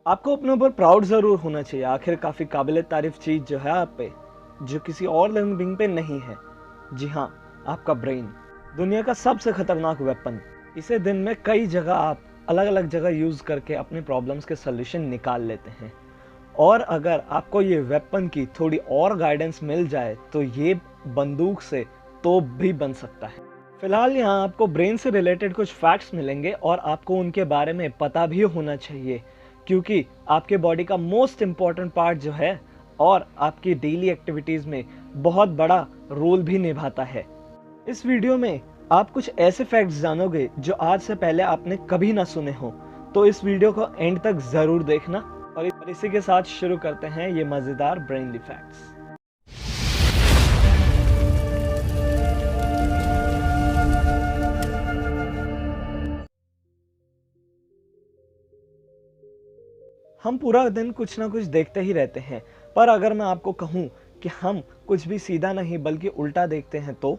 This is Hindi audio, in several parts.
आपको अपने ऊपर प्राउड ज़रूर होना चाहिए। आखिर काफ़ी काबिल तारीफ़ चीज़ जो है आप पे, जो किसी और लिविंग बीइंग पे नहीं है। जी हाँ, आपका ब्रेन, दुनिया का सबसे खतरनाक वेपन। इसे दिन में कई जगह आप अलग-अलग जगह यूज़ करके अपने प्रॉब्लम्स के सॉल्यूशन निकाल लेते हैं। और अगर आपको ये वेपन की थोड़ी और गाइडेंस मिल जाए तो ये बंदूक से तोप भी बन सकता है। फिलहाल यहाँ आपको ब्रेन से रिलेटेड कुछ फैक्ट्स मिलेंगे और आपको उनके बारे में पता भी होना चाहिए, क्योंकि आपके बॉडी का मोस्ट इम्पॉर्टेंट पार्ट जो है और आपकी डेली एक्टिविटीज़ में बहुत बड़ा रोल भी निभाता है। इस वीडियो में आप कुछ ऐसे फैक्ट्स जानोगे जो आज से पहले आपने कभी ना सुने हो, तो इस वीडियो को एंड तक ज़रूर देखना। और इसी के साथ शुरू करते हैं ये मज़ेदार ब्रेनली फैक्ट्स। हम पूरा दिन कुछ ना कुछ देखते ही रहते हैं, पर अगर मैं आपको कहूँ कि हम कुछ भी सीधा नहीं बल्कि उल्टा देखते हैं तो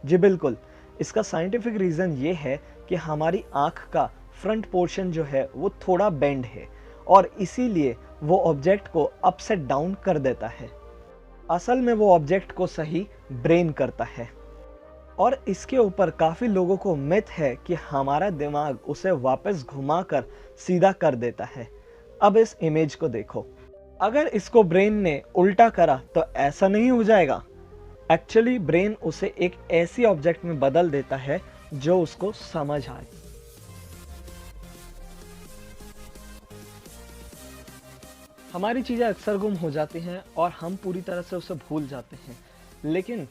जी बिल्कुल, इसका साइंटिफिक रीज़न ये है कि हमारी आँख का फ्रंट पोर्शन जो है वो थोड़ा बेंड है और इसीलिए वो ऑब्जेक्ट को अपसेट डाउन कर देता है। असल में वो ऑब्जेक्ट को सही ब्रेन करता है। और इसके ऊपर काफ़ी लोगों को मिथ है कि हमारा दिमाग उसे वापस घुमाकर सीधा कर देता है। अब इस इमेज को देखो, अगर इसको ब्रेन ने उल्टा करा तो ऐसा नहीं हो जाएगा। एक्चुअली ब्रेन उसे एक ऐसी ऑब्जेक्ट में बदल देता है जो उसको समझ आए। हमारी चीज़ें अक्सर गुम हो जाती हैं और हम पूरी तरह से उसे भूल जाते हैं, लेकिन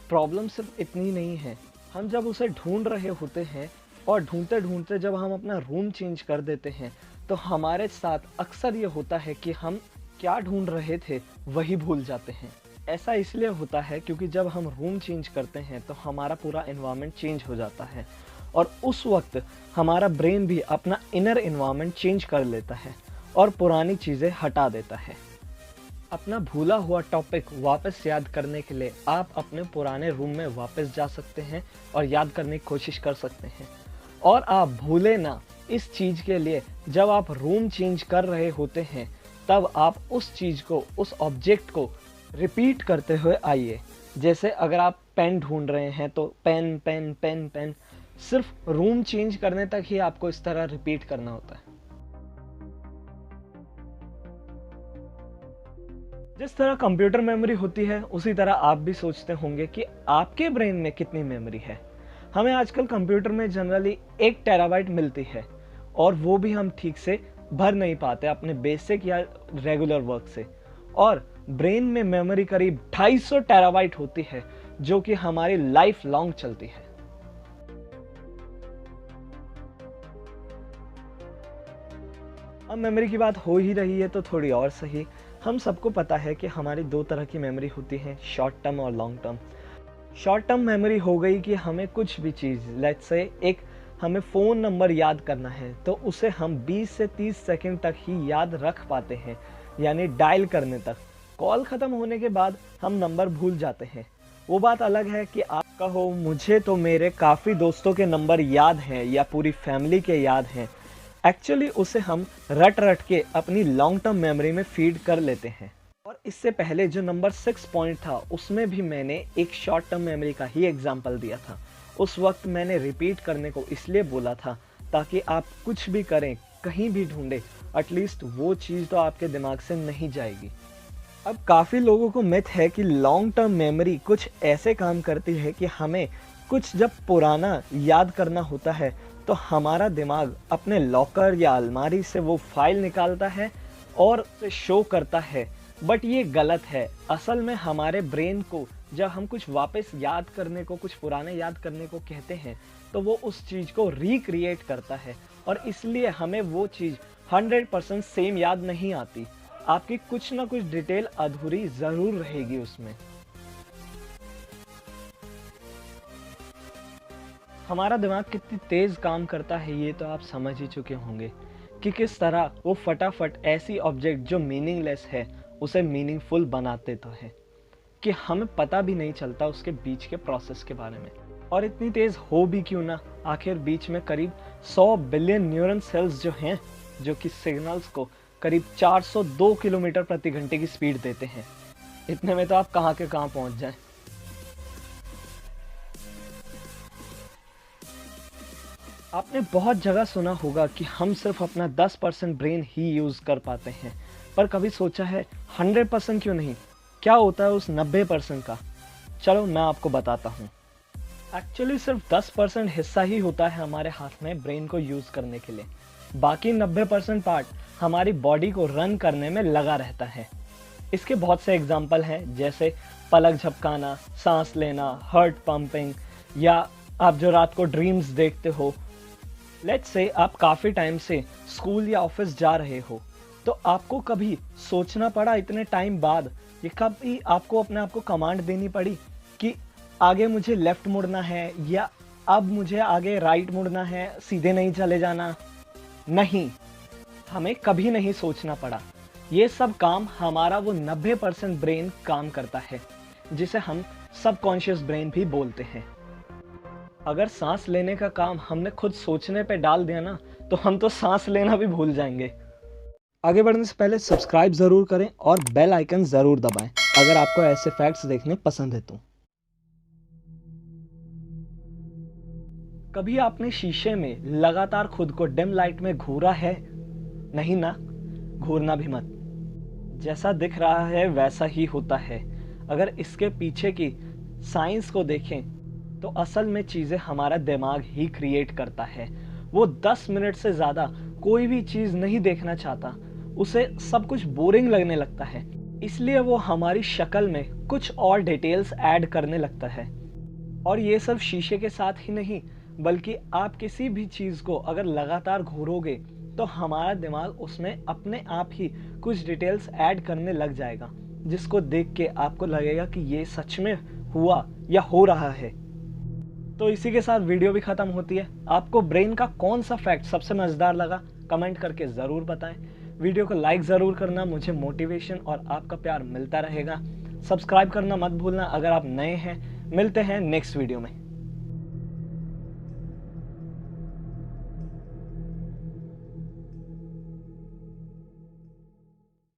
प्रॉब्लम सिर्फ इतनी नहीं है। हम जब उसे ढूंढ रहे होते हैं और ढूंढते ढूंढते जब हम अपना रूम चेंज कर देते हैं तो हमारे साथ अक्सर ये होता है कि हम क्या ढूंढ रहे थे वही भूल जाते हैं। ऐसा इसलिए होता है क्योंकि जब हम रूम चेंज करते हैं तो हमारा पूरा एनवायरनमेंट चेंज हो जाता है और उस वक्त हमारा ब्रेन भी अपना इनर एनवायरनमेंट चेंज कर लेता है और पुरानी चीज़ें हटा देता है। अपना भूला हुआ टॉपिक वापस याद करने के लिए आप अपने पुराने रूम में वापस जा सकते हैं और याद करने की कोशिश कर सकते हैं। और आप भूले ना इस चीज़ के लिए जब आप रूम चेंज कर रहे होते हैं तब आप उस चीज़ को, उस ऑब्जेक्ट को रिपीट करते हुए आइए। जैसे अगर आप पेन ढूंढ रहे हैं तो पेन पेन पेन पेन, सिर्फ रूम चेंज करने तक ही आपको इस तरह रिपीट करना होता है। जिस तरह कंप्यूटर मेमोरी होती है उसी तरह आप भी सोचते होंगे कि आपके ब्रेन में कितनी मेमोरी है। हमें आजकल कंप्यूटर में जनरली 1 टेराबाइट मिलती है और वो भी हम ठीक से भर नहीं पाते अपने बेसिक या रेगुलर वर्क से। और ब्रेन में मेमोरी करीब 250 टेराबाइट होती है जो कि हमारी लाइफ लॉन्ग चलती है। अब मेमोरी की बात हो ही रही है तो थोड़ी और सही। हम सबको पता है कि हमारी 2 तरह की मेमोरी होती है, शॉर्ट टर्म और long term. Short term memory हो गई कि हमें कुछ भी चीज़, लेट्स से हमें फ़ोन नंबर याद करना है तो उसे हम 20 से 30 सेकंड तक ही याद रख पाते हैं, यानी डायल करने तक। कॉल ख़त्म होने के बाद हम नंबर भूल जाते हैं। वो बात अलग है कि आप कहो मुझे तो मेरे काफ़ी दोस्तों के नंबर याद हैं या पूरी फैमिली के याद हैं। एक्चुअली उसे हम रट रट के अपनी लॉन्ग टर्म मेमोरी में फीड कर लेते हैं। और इससे पहले जो नंबर 6 पॉइंट था उसमें भी मैंने एक शॉर्ट टर्म मेमोरी का ही एग्जाम्पल दिया था। उस वक्त मैंने रिपीट करने को इसलिए बोला था ताकि आप कुछ भी करें, कहीं भी ढूंढें, एटलीस्ट वो चीज़ तो आपके दिमाग से नहीं जाएगी। अब काफ़ी लोगों को मिथ है कि लॉन्ग टर्म मेमोरी कुछ ऐसे काम करती है कि हमें कुछ जब पुराना याद करना होता है तो हमारा दिमाग अपने लॉकर या अलमारी से वो फाइल निकालता है और उसे शो करता है। बट ये गलत है। असल में हमारे ब्रेन को जब हम कुछ वापस याद करने को, कुछ पुराने याद करने को कहते हैं तो वो उस चीज़ को रिक्रिएट करता है और इसलिए हमें वो चीज़ 100% सेम याद नहीं आती। आपकी कुछ ना कुछ डिटेल अधूरी ज़रूर रहेगी उसमें। हमारा दिमाग कितनी तेज़ काम करता है ये तो आप समझ ही चुके होंगे कि किस तरह वो फटाफट ऐसी ऑब्जेक्ट जो मीनिंगलेस है उसे मीनिंगफुल बनाते तो है कि हमें पता भी नहीं चलता उसके बीच के प्रोसेस के बारे में। और इतनी तेज़ हो भी क्यों ना, आखिर बीच में करीब 100 बिलियन न्यूरॉन सेल्स जो हैं जो कि सिग्नल्स को करीब 402 किलोमीटर प्रति घंटे की स्पीड देते हैं। इतने में तो आप कहाँ के कहाँ पहुंच जाएं। आपने बहुत जगह सुना होगा कि हम सिर्फ अपना 10% ब्रेन ही यूज कर पाते हैं, पर कभी सोचा है 100% क्यों नहीं? क्या होता है उस 90% का? चलो मैं आपको बताता हूँ। एक्चुअली सिर्फ 10% हिस्सा ही होता है हमारे हाथ में ब्रेन को यूज करने के लिए। बाकी 90% पार्ट हमारी बॉडी को रन करने में लगा रहता है। इसके बहुत से एग्जाम्पल हैं, जैसे पलक झपकाना, सांस लेना, हार्ट पंपिंग, या आप जो रात को ड्रीम्स देखते हो। लेट्स से आप काफ़ी टाइम से स्कूल या ऑफिस जा रहे हो, तो आपको कभी सोचना पड़ा इतने टाइम बाद, ये कभी आपको अपने आप को कमांड देनी पड़ी कि आगे मुझे लेफ्ट मुड़ना है या अब मुझे आगे राइट मुड़ना है, सीधे नहीं चले जाना? नहीं, हमें कभी नहीं सोचना पड़ा। ये सब काम हमारा वो 90% ब्रेन काम करता है, जिसे हम सबकॉन्शियस ब्रेन भी बोलते हैं। अगर सांस लेने का काम हमने खुद सोचने पे डाल दिया ना, तो हम तो सांस लेना भी भूल जाएंगे। आगे बढ़ने से पहले सब्सक्राइब जरूर करें और बेल आइकन जरूर दबाएं, अगर आपको ऐसे फैक्ट्स देखने पसंद है तो। कभी आपने शीशे में लगातार खुद को डिम लाइट में घूरा है? नहीं ना, घूरना भी मत। जैसा दिख रहा है वैसा ही होता है। अगर इसके पीछे की साइंस को देखें तो असल में चीज़ें हमारा दिमाग ही क्रिएट करता है। वो 10 मिनट से ज़्यादा कोई भी चीज़ नहीं देखना चाहता, उसे सब कुछ बोरिंग लगने लगता है, इसलिए वो हमारी शक्ल में कुछ और डिटेल्स ऐड करने लगता है। और ये सब शीशे के साथ ही नहीं, बल्कि आप किसी भी चीज़ को अगर लगातार घूरोगे तो हमारा दिमाग उसमें अपने आप ही कुछ डिटेल्स ऐड करने लग जाएगा, जिसको देख के आपको लगेगा कि ये सच में हुआ या हो रहा है। तो इसी के साथ वीडियो भी खत्म होती है। आपको ब्रेन का कौन सा फैक्ट सबसे मज़ेदार लगा, कमेंट करके ज़रूर बताएं। वीडियो को लाइक ज़रूर करना, मुझे मोटिवेशन और आपका प्यार मिलता रहेगा। सब्सक्राइब करना मत भूलना अगर आप नए हैं। मिलते हैं नेक्स्ट वीडियो में।